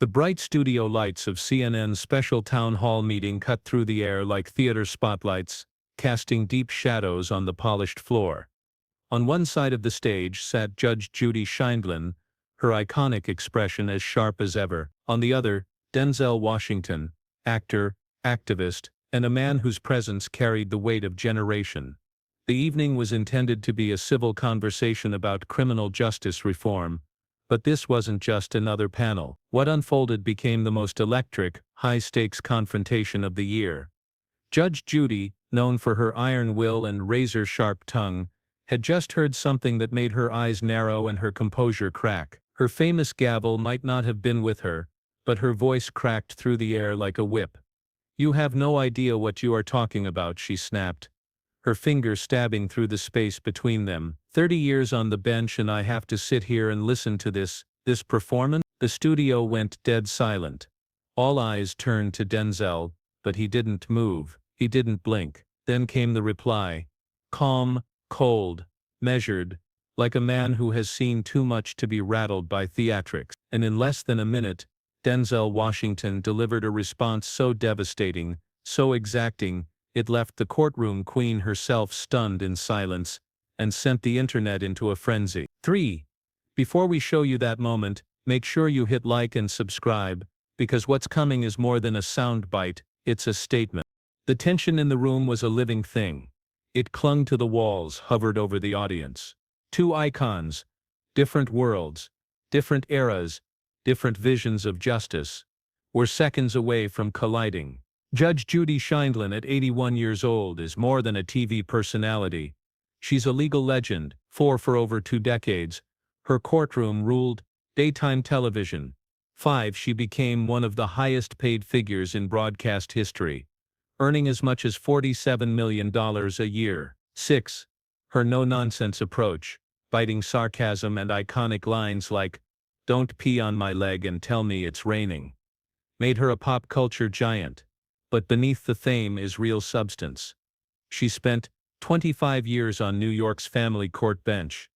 The bright studio lights of CNN's special town hall meeting cut through the air like theater spotlights, casting deep shadows on the polished floor. On one side of the stage sat Judge Judy Scheindlin, her iconic expression as sharp as ever. On the other, Denzel Washington, actor, activist, and a man whose presence carried the weight of generation. The evening was intended to be a civil conversation about criminal justice reform, but this wasn't just another panel. What unfolded became the most electric, high-stakes confrontation of the year. Judge Judy, known for her iron will and razor-sharp tongue, had just heard something that made her eyes narrow and her composure crack. Her famous gavel might not have been with her, but her voice cracked through the air like a whip. "You have no idea what you are talking about," she snapped, her finger stabbing through the space between them. 30 years on the bench and I have to sit here and listen to this performance?" The studio went dead silent. All eyes turned to Denzel, but he didn't move, he didn't blink. Then came the reply. Calm, cold, measured, like a man who has seen too much to be rattled by theatrics. And in less than a minute, Denzel Washington delivered a response so devastating, so exacting, it left the courtroom queen herself stunned in silence, and sent the internet into a frenzy. 3. Before we show you that moment, make sure you hit like and subscribe, because what's coming is more than a soundbite, it's a statement. The tension in the room was a living thing. It clung to the walls, hovered over the audience. Two icons, different worlds, different eras, different visions of justice, were seconds away from colliding. Judge Judy Scheindlin, at 81 years old, is more than a TV personality. She's a legal legend, for over 2 decades. Her courtroom ruled daytime television. 5. She became one of the highest-paid figures in broadcast history, earning as much as $47 million a year. 6. Her no-nonsense approach, biting sarcasm and iconic lines like, "Don't pee on my leg and tell me it's raining," made her a pop culture giant. But beneath the fame is real substance. She spent 25 years on New York's family court bench,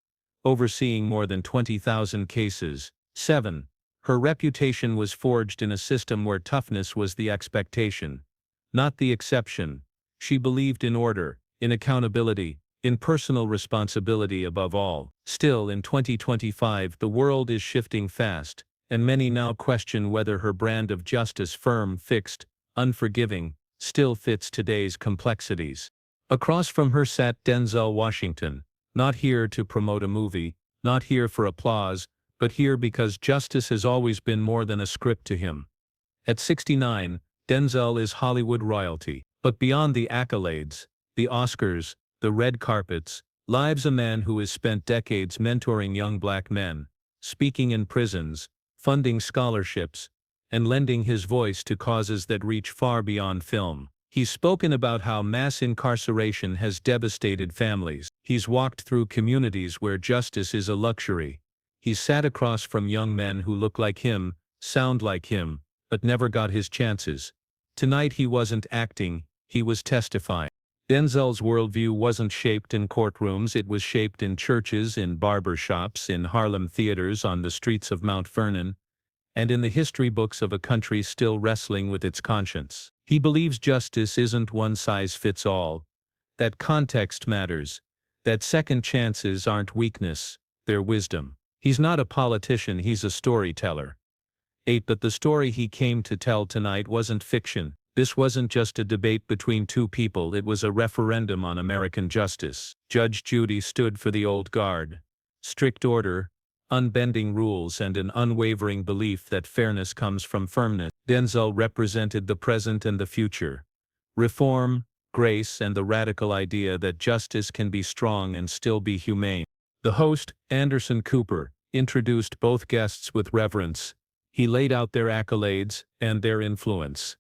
overseeing more than 20,000 cases. 7. Her reputation was forged in a system where toughness was the expectation, not the exception. She believed in order, in accountability, in personal responsibility above all. Still, in 2025, the world is shifting fast, and many now question whether her brand of justice, firm, fixed, unforgiving, still fits today's complexities. Across from her sat Denzel Washington, not here to promote a movie, not here for applause, but here because justice has always been more than a script to him. At 69, Denzel is Hollywood royalty. But beyond the accolades, the Oscars, the red carpets, lives a man who has spent decades mentoring young black men, speaking in prisons, funding scholarships, and lending his voice to causes that reach far beyond film. He's spoken about how mass incarceration has devastated families. He's walked through communities where justice is a luxury. He's sat across from young men who look like him, sound like him, but never got his chances. Tonight he wasn't acting, he was testifying. Denzel's worldview wasn't shaped in courtrooms, it was shaped in churches, in barber shops, in Harlem theaters, on the streets of Mount Vernon, and in the history books of a country still wrestling with its conscience. He believes justice isn't one size fits all, that context matters, that second chances aren't weakness, they're wisdom. He's not a politician, he's a storyteller. 8. But the story he came to tell tonight wasn't fiction. This wasn't just a debate between two people, it was a referendum on American justice. Judge Judy stood for the old guard. Strict order, unbending rules, and an unwavering belief that fairness comes from firmness. Denzel represented the present and the future. Reform, grace, and the radical idea that justice can be strong and still be humane. The host, Anderson Cooper, introduced both guests with reverence. He laid out their accolades and their influence.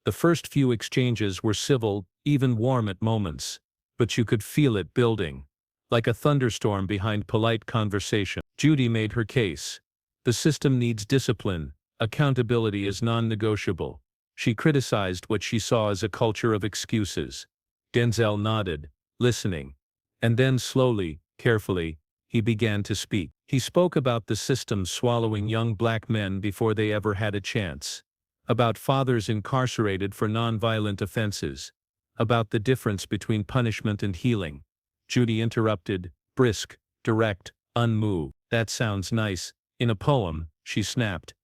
The first few exchanges were civil, even warm at moments, but you could feel it building, like a thunderstorm behind polite conversation. Judy made her case. The system needs discipline, accountability is non-negotiable. She criticized what she saw as a culture of excuses. Denzel nodded, listening. And then slowly, carefully, he began to speak. He spoke about the system swallowing young black men before they ever had a chance. About fathers incarcerated for nonviolent offenses. About the difference between punishment and healing. Judy interrupted, brisk, direct, unmoved. That sounds nice. In a poem, she snapped.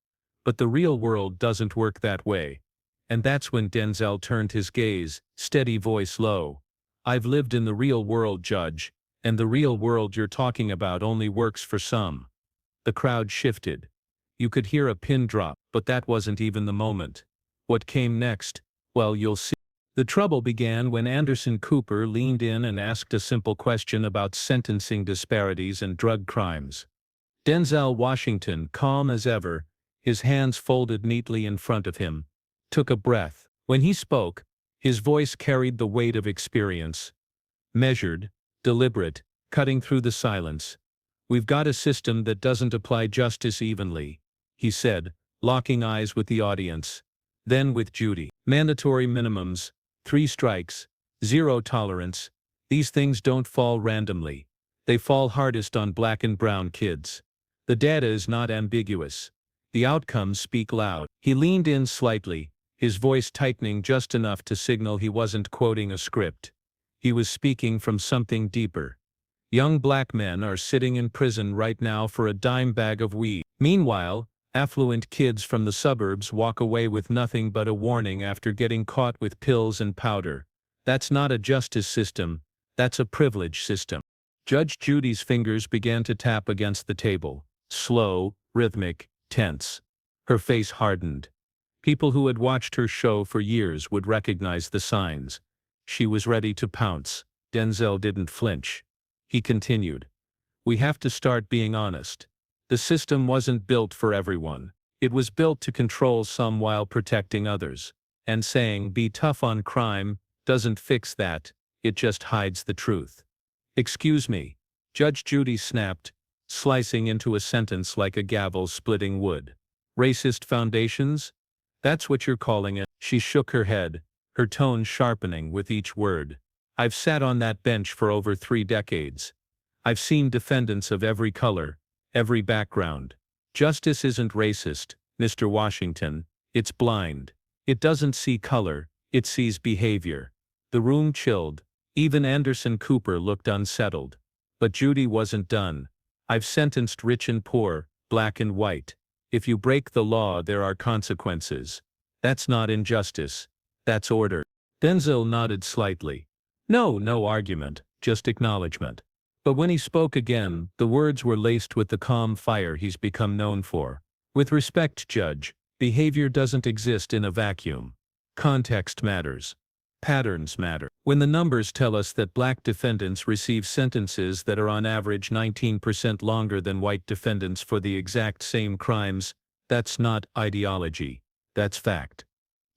But the real world doesn't work that way. And that's when Denzel turned his gaze, steady voice low. I've lived in the real world, Judge, and the real world you're talking about only works for some. The crowd shifted. You could hear a pin drop, but that wasn't even the moment. What came next? Well, you'll see. The trouble began when Anderson Cooper leaned in and asked a simple question about sentencing disparities and drug crimes. Denzel Washington, calm as ever, his hands folded neatly in front of him, took a breath. When he spoke, his voice carried the weight of experience. Measured, deliberate, cutting through the silence. We've got a system that doesn't apply justice evenly, he said, locking eyes with the audience. Then with Judy. Mandatory minimums, 3 strikes, 0 tolerance. These things don't fall randomly. They fall hardest on black and brown kids. The data is not ambiguous. The outcomes speak loud. He leaned in slightly, his voice tightening just enough to signal he wasn't quoting a script. He was speaking from something deeper. Young black men are sitting in prison right now for a dime bag of weed. Meanwhile, affluent kids from the suburbs walk away with nothing but a warning after getting caught with pills and powder. That's not a justice system, that's a privilege system. Judge Judy's fingers began to tap against the table, slow, rhythmic, tense. Her face hardened. People who had watched her show for years would recognize the signs. She was ready to pounce. Denzel didn't flinch. He continued. We have to start being honest. The system wasn't built for everyone. It was built to control some while protecting others. And saying be tough on crime doesn't fix that, it just hides the truth. Excuse me, Judge Judy snapped, slicing into a sentence like a gavel splitting wood. Racist foundations? That's what you're calling it. She shook her head, her tone sharpening with each word. I've sat on that bench for over 3 decades. I've seen defendants of every color, every background. Justice isn't racist, Mr. Washington, it's blind. It doesn't see color, it sees behavior. The room chilled. Even Anderson Cooper looked unsettled. But Judy wasn't done. I've sentenced rich and poor, black and white. If you break the law, there are consequences. That's not injustice. That's order. Denzel nodded slightly. No argument, just acknowledgement. But when he spoke again, the words were laced with the calm fire he's become known for. With respect, Judge, behavior doesn't exist in a vacuum. Context matters. Patterns matter. When the numbers tell us that black defendants receive sentences that are on average 19% longer than white defendants for the exact same crimes, that's not ideology. That's fact.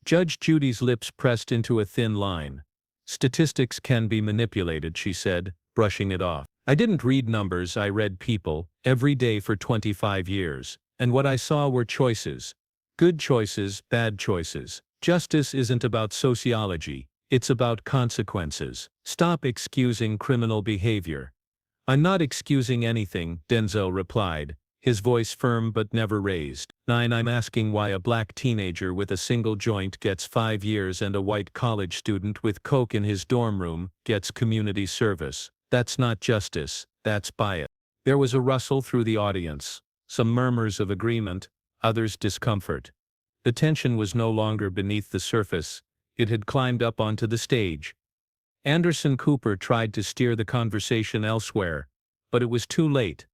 Judge Judy's lips pressed into a thin line. Statistics can be manipulated, she said, brushing it off. I didn't read numbers, I read people, every day for 25 years. And what I saw were choices. Good choices, bad choices. Justice isn't about sociology, it's about consequences. Stop excusing criminal behavior. I'm not excusing anything, Denzel replied, his voice firm but never raised. I'm asking why a black teenager with a single joint gets 5 years and a white college student with coke in his dorm room gets community service. That's not justice, that's bias. There was a rustle through the audience, some murmurs of agreement, others discomfort. The tension was no longer beneath the surface, it had climbed up onto the stage. Anderson Cooper tried to steer the conversation elsewhere, but it was too late.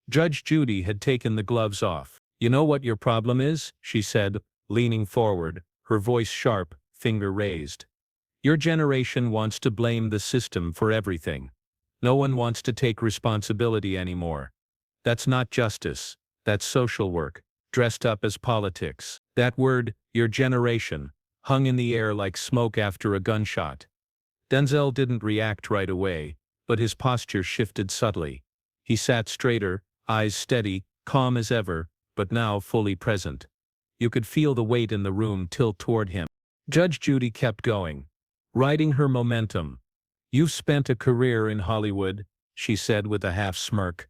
Judge Judy had taken the gloves off. You know what your problem is? She said, leaning forward, her voice sharp, finger raised. Your generation wants to blame the system for everything. No one wants to take responsibility anymore. That's not justice, that's social work, dressed up as politics. That word, your generation, hung in the air like smoke after a gunshot. Denzel didn't react right away, but his posture shifted subtly. He sat straighter, eyes steady, calm as ever, but now fully present. You could feel the weight in the room tilt toward him. Judge Judy kept going, riding her momentum. You've spent a career in Hollywood, she said with a half smirk.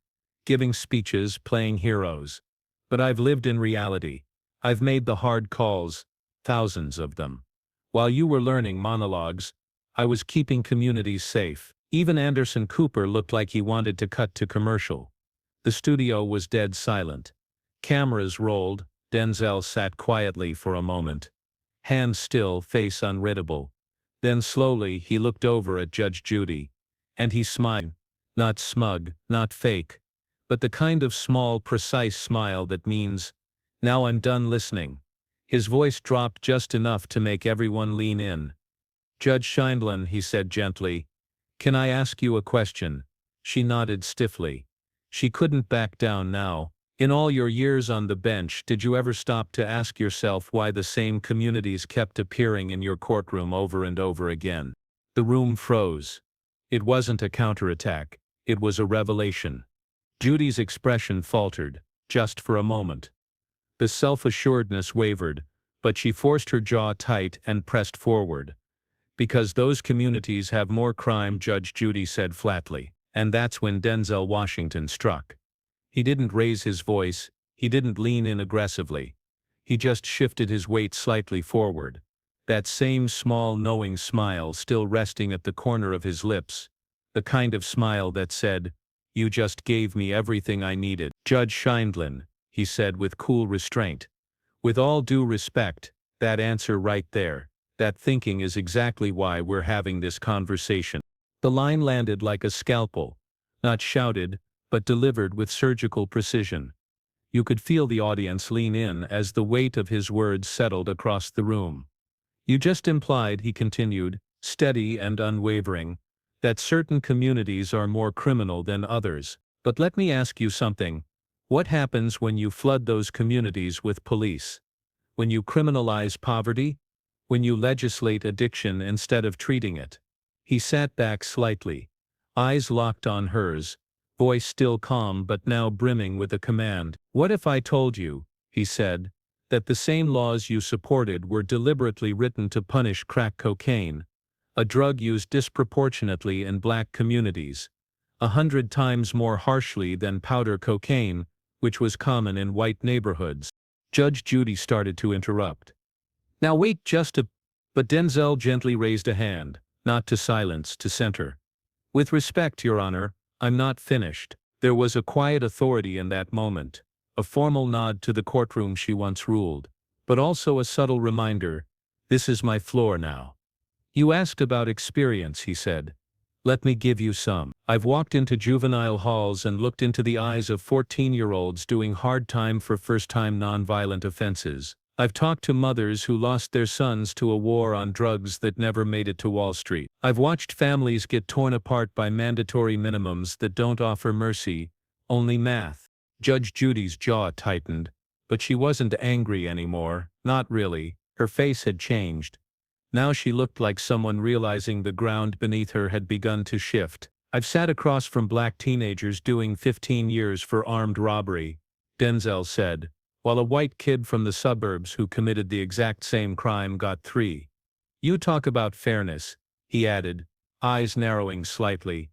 giving speeches, playing heroes. But I've lived in reality. I've made the hard calls, thousands of them. While you were learning monologues, I was keeping communities safe. Even Anderson Cooper looked like he wanted to cut to commercial. The studio was dead silent. Cameras rolled. Denzel sat quietly for a moment. Hands still, face unreadable. Then slowly he looked over at Judge Judy. And he smiled. Not smug, not fake. But the kind of small, precise smile that means, now I'm done listening. His voice dropped just enough to make everyone lean in. Judge Sheindlin, he said gently, can I ask you a question? She nodded stiffly. She couldn't back down now. In all your years on the bench, did you ever stop to ask yourself why the same communities kept appearing in your courtroom over and over again? The room froze. It wasn't a counterattack. It was a revelation. Judy's expression faltered, just for a moment. The self-assuredness wavered, but she forced her jaw tight and pressed forward. Because those communities have more crime, Judge Judy said flatly. And that's when Denzel Washington struck. He didn't raise his voice, he didn't lean in aggressively. He just shifted his weight slightly forward. That same small knowing smile still resting at the corner of his lips. The kind of smile that said, you just gave me everything I needed. Judge Sheindlin, he said with cool restraint. With all due respect, that answer right there, that thinking is exactly why we're having this conversation. The line landed like a scalpel, not shouted, but delivered with surgical precision. You could feel the audience lean in as the weight of his words settled across the room. You just implied, he continued, steady and unwavering, that certain communities are more criminal than others. But let me ask you something. What happens when you flood those communities with police? When you criminalize poverty? When you legislate addiction instead of treating it? He sat back slightly, eyes locked on hers, voice still calm but now brimming with a command. What if I told you, he said, that the same laws you supported were deliberately written to punish crack cocaine, a drug used disproportionately in black communities, 100 times more harshly than powder cocaine, which was common in white neighborhoods? Judge Judy started to interrupt. Now wait just a... But Denzel gently raised a hand. Not to silence, to center. With respect, Your Honor, I'm not finished. There was a quiet authority in that moment, a formal nod to the courtroom she once ruled, but also a subtle reminder, this is my floor now. You asked about experience, he said. Let me give you some. I've walked into juvenile halls and looked into the eyes of 14-year-olds doing hard time for first-time nonviolent offenses. I've talked to mothers who lost their sons to a war on drugs that never made it to Wall Street. I've watched families get torn apart by mandatory minimums that don't offer mercy, only math. Judge Judy's jaw tightened, but she wasn't angry anymore, not really. Her face had changed. Now she looked like someone realizing the ground beneath her had begun to shift. I've sat across from black teenagers doing 15 years for armed robbery, Denzel said, while a white kid from the suburbs who committed the exact same crime got 3. You talk about fairness, he added, eyes narrowing slightly.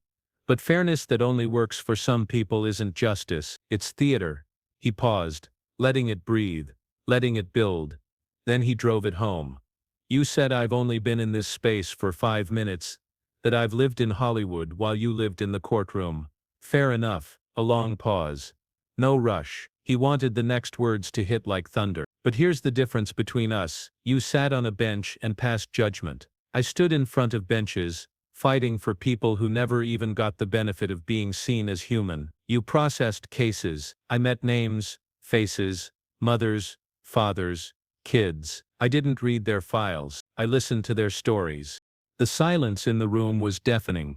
But fairness that only works for some people isn't justice, it's theater. He paused, letting it breathe, letting it build. Then he drove it home. You said I've only been in this space for 5 minutes, that I've lived in Hollywood while you lived in the courtroom. Fair enough. A long pause. No rush. He wanted the next words to hit like thunder. But here's the difference between us. You sat on a bench and passed judgment. I stood in front of benches, fighting for people who never even got the benefit of being seen as human. You processed cases. I met names, faces, mothers, fathers, kids. I didn't read their files. I listened to their stories. The silence in the room was deafening.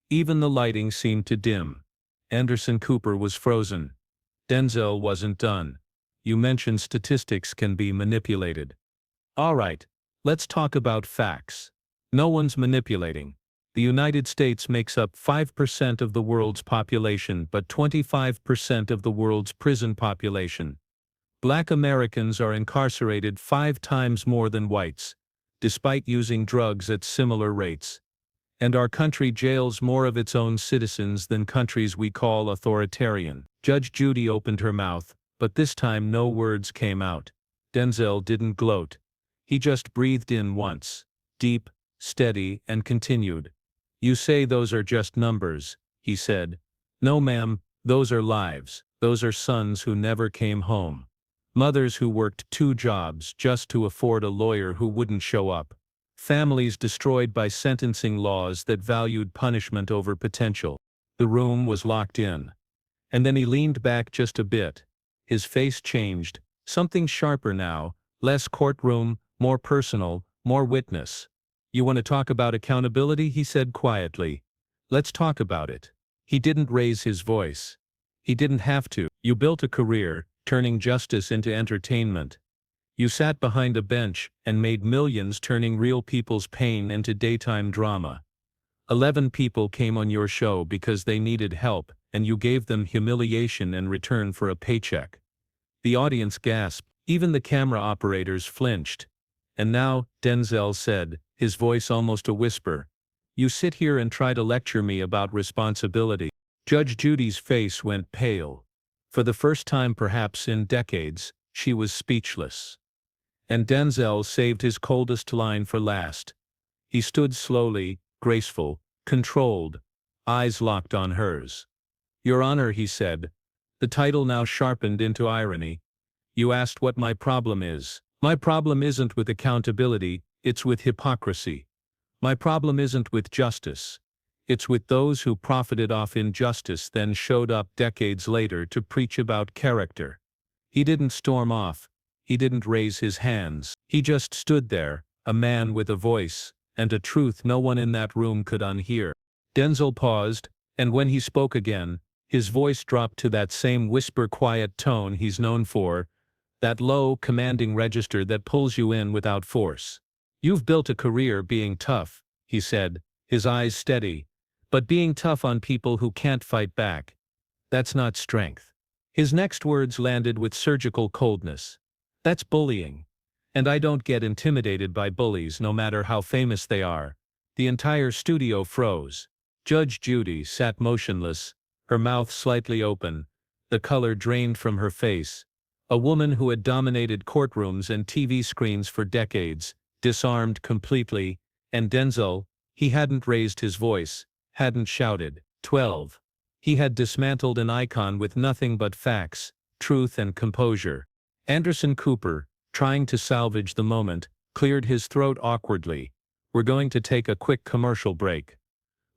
Even the lighting seemed to dim. Anderson Cooper was frozen. Denzel wasn't done. You mentioned statistics can be manipulated. All right, let's talk about facts. No one's manipulating. The United States makes up 5% of the world's population but 25% of the world's prison population. Black Americans are incarcerated 5 times more than whites, despite using drugs at similar rates. And our country jails more of its own citizens than countries we call authoritarian. Judge Judy opened her mouth, but this time no words came out. Denzel didn't gloat. He just breathed in once, deep, steady, and continued. "You say those are just numbers," he said. "No, ma'am, those are lives. Those are sons who never came home. Mothers who worked 2 jobs just to afford a lawyer who wouldn't show up. Families destroyed by sentencing laws that valued punishment over potential." The room was locked in. And then he leaned back just a bit. His face changed, something sharper now, less courtroom, more personal, more witness. "You want to talk about accountability?" he said quietly. "Let's talk about it." He didn't raise his voice. He didn't have to. "You built a career, turning justice into entertainment. You sat behind a bench and made millions turning real people's pain into daytime drama. 11 people came on your show because they needed help, and you gave them humiliation in return for a paycheck." The audience gasped. Even the camera operators flinched. "And now," Denzel said, his voice almost a whisper, "you sit here and try to lecture me about responsibility." Judge Judy's face went pale. For the first time perhaps in decades, she was speechless. And Denzel saved his coldest line for last. He stood slowly, graceful, controlled, eyes locked on hers. "Your Honor," he said, the title now sharpened into irony, "you asked what my problem is. My problem isn't with accountability, it's with hypocrisy. My problem isn't with justice. It's with those who profited off injustice then showed up decades later to preach about character." He didn't storm off. He didn't raise his hands. He just stood there, a man with a voice, and a truth no one in that room could unhear. Denzel paused, and when he spoke again, his voice dropped to that same whisper-quiet tone he's known for, that low, commanding register that pulls you in without force. "You've built a career being tough," he said, his eyes steady, "but being tough on people who can't fight back. That's not strength." His next words landed with surgical coldness. "That's bullying. And I don't get intimidated by bullies no matter how famous they are." The entire studio froze. Judge Judy sat motionless, her mouth slightly open, the color drained from her face. A woman who had dominated courtrooms and TV screens for decades, disarmed completely, and Denzel, he hadn't raised his voice, hadn't shouted. 12. He had dismantled an icon with nothing but facts, truth and composure. Anderson Cooper, trying to salvage the moment, cleared his throat awkwardly. "We're going to take a quick commercial break."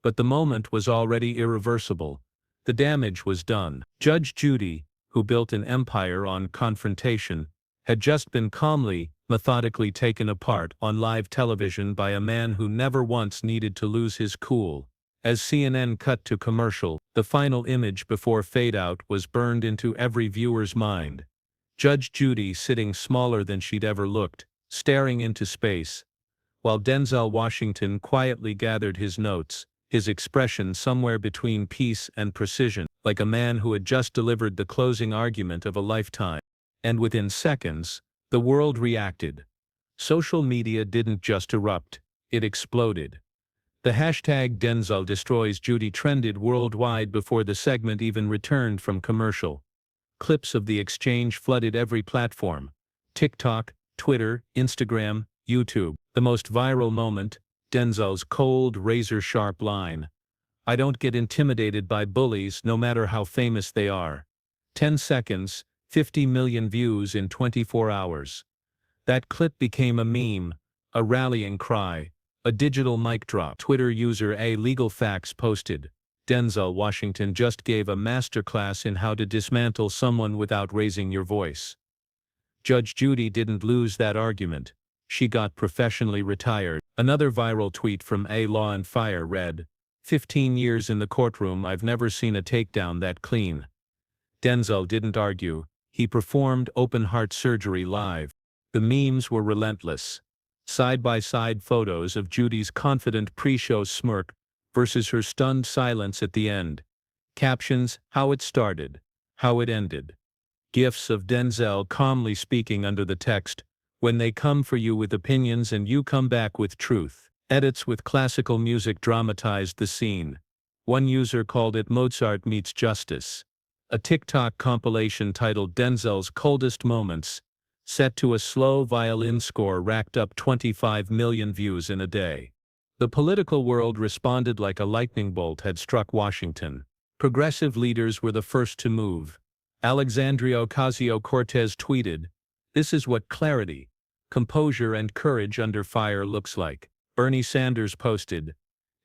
But the moment was already irreversible. The damage was done. Judge Judy, who built an empire on confrontation, had just been calmly, methodically taken apart on live television by a man who never once needed to lose his cool. As CNN cut to commercial, the final image before fade-out was burned into every viewer's mind. Judge Judy sitting smaller than she'd ever looked, staring into space, while Denzel Washington quietly gathered his notes, his expression somewhere between peace and precision, like a man who had just delivered the closing argument of a lifetime. And within seconds, the world reacted. Social media didn't just erupt, it exploded. The hashtag Denzel Destroys Judy trended worldwide before the segment even returned from commercial. Clips of the exchange flooded every platform: TikTok, Twitter, Instagram, YouTube. The most viral moment, Denzel's cold, razor-sharp line, "I don't get intimidated by bullies no matter how famous they are." 10 seconds, 50 million views in 24 hours. That clip became a meme, a rallying cry, a digital mic drop. Twitter user A Legal Facts posted, "Denzel Washington just gave a masterclass in how to dismantle someone without raising your voice." Judge Judy didn't lose that argument. She got professionally retired. Another viral tweet from A Law and Fire read, 15 years in the courtroom, I've never seen a takedown that clean." Denzel didn't argue. He performed open-heart surgery live. The memes were relentless. Side-by-side photos of Judy's confident pre-show smirk versus her stunned silence at the end. Captions, how it started, how it ended. GIFs of Denzel calmly speaking under the text, "When they come for you with opinions and you come back with truth." Edits with classical music dramatized the scene. One user called it Mozart meets justice. a TikTok compilation titled Denzel's Coldest Moments, set to a slow violin score, racked up 25 million views in a day. The political world responded like a lightning bolt had struck Washington. Progressive leaders were the first to move. Alexandria Ocasio-Cortez tweeted, "This is what clarity, composure and courage under fire looks like." Bernie Sanders posted,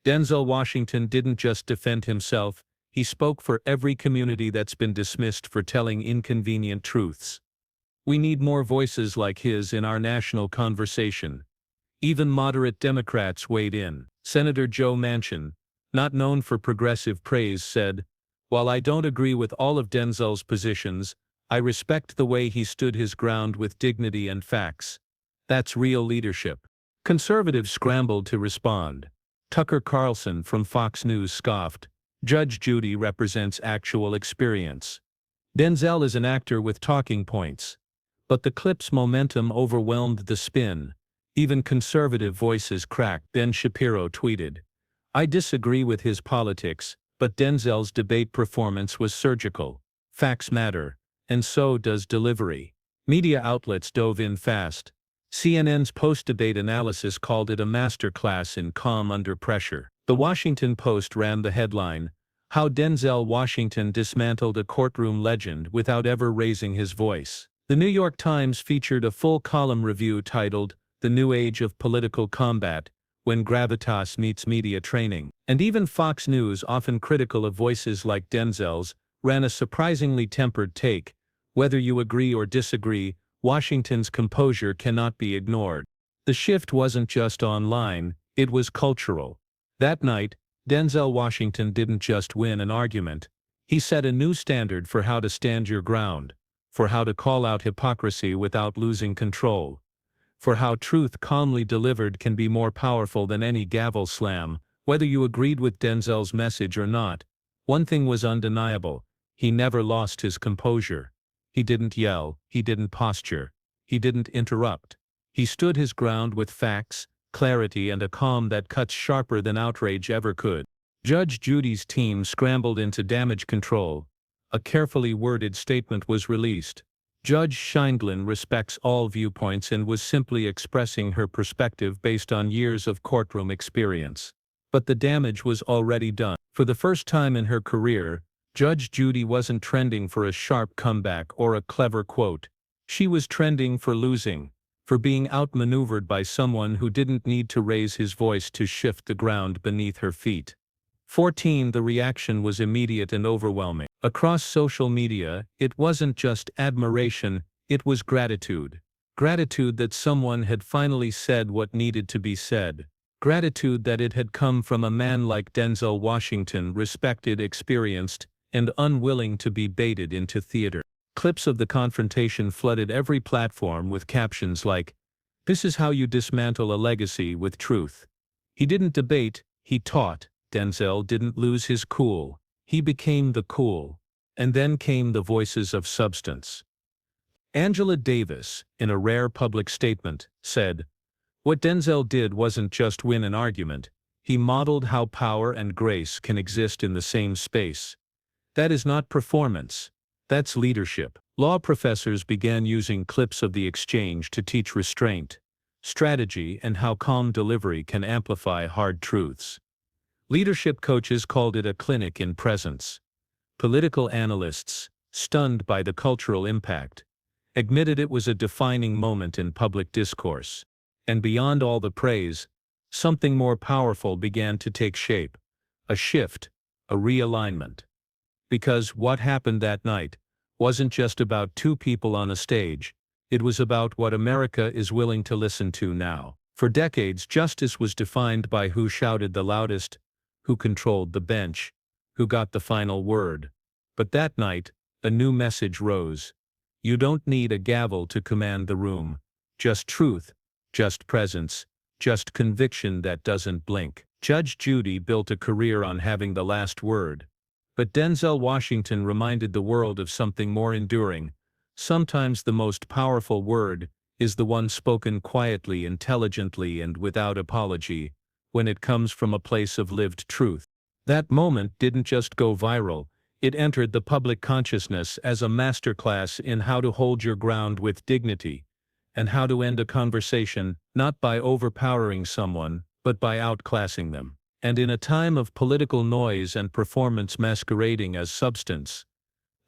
"Denzel Washington didn't just defend himself, he spoke for every community that's been dismissed for telling inconvenient truths. We need more voices like his in our national conversation." Even moderate Democrats weighed in. Senator Joe Manchin, not known for progressive praise, said, "While I don't agree with all of Denzel's positions, I respect the way he stood his ground with dignity and facts. That's real leadership." Conservatives scrambled to respond. Tucker Carlson from Fox News scoffed, "Judge Judy represents actual experience. Denzel is an actor with talking points." But the clip's momentum overwhelmed the spin. Even conservative voices cracked. Ben Shapiro tweeted, "I disagree with his politics, but Denzel's debate performance was surgical. Facts matter, and so does delivery." Media outlets dove in fast. CNN's post-debate analysis called it a masterclass in calm under pressure. The Washington Post ran the headline, "How Denzel Washington Dismantled a Courtroom Legend Without Ever Raising His Voice." The New York Times featured a full-column review titled, "The New Age of Political Combat, When Gravitas Meets Media Training." And even Fox News, often critical of voices like Denzel's, ran a surprisingly tempered take. "Whether you agree or disagree, Washington's composure cannot be ignored." The shift wasn't just online, it was cultural. That night, Denzel Washington didn't just win an argument. He set a new standard for how to stand your ground, for how to call out hypocrisy without losing control, for how truth calmly delivered can be more powerful than any gavel slam. Whether you agreed with Denzel's message or not, one thing was undeniable: he never lost his composure. He didn't yell, he didn't posture, he didn't interrupt. He stood his ground with facts, clarity, and a calm that cuts sharper than outrage ever could. Judge Judy's team scrambled into damage control. A carefully worded statement was released. Judge Sheindlin respects all viewpoints and was simply expressing her perspective based on years of courtroom experience. But the damage was already done. For the first time in her career, Judge Judy wasn't trending for a sharp comeback or a clever quote. She was trending for losing, for being outmaneuvered by someone who didn't need to raise his voice to shift the ground beneath her feet. 14. The reaction was immediate and overwhelming. Across social media, it wasn't just admiration, it was gratitude. Gratitude that someone had finally said what needed to be said. Gratitude that it had come from a man like Denzel Washington, respected, experienced, and unwilling to be baited into theater. Clips of the confrontation flooded every platform with captions like, "This is how you dismantle a legacy with truth." He didn't debate, he taught. Denzel didn't lose his cool, he became the cool. And then came the voices of substance. Angela Davis, in a rare public statement, said, "What Denzel did wasn't just win an argument, he modeled how power and grace can exist in the same space. That is not performance, that's leadership." Law professors began using clips of the exchange to teach restraint, strategy, and how calm delivery can amplify hard truths. Leadership coaches called it a clinic in presence. Political analysts, stunned by the cultural impact, admitted it was a defining moment in public discourse. And beyond all the praise, something more powerful began to take shape. A shift, a realignment. Because what happened that night wasn't just about two people on a stage, it was about what America is willing to listen to now. For decades, justice was defined by who shouted the loudest, who controlled the bench, who got the final word. But that night, a new message rose. You don't need a gavel to command the room. Just truth, just presence, just conviction that doesn't blink. Judge Judy built a career on having the last word. But Denzel Washington reminded the world of something more enduring. Sometimes the most powerful word is the one spoken quietly, intelligently, and without apology, when it comes from a place of lived truth. That moment didn't just go viral, It entered the public consciousness as a masterclass in how to hold your ground with dignity, and how to end a conversation not by overpowering someone, but by outclassing them. And in a time of political noise and performance masquerading as substance,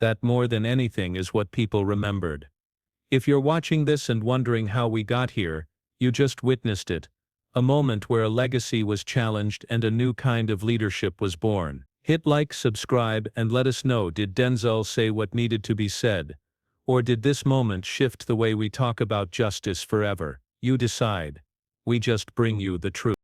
that more than anything is what people remembered. If you're watching this and wondering how we got here, you just witnessed it. A moment where a legacy was challenged and a new kind of leadership was born. Hit like, subscribe, and let us know, did Denzel say what needed to be said? Or did this moment shift the way we talk about justice forever? You decide. We just bring you the truth.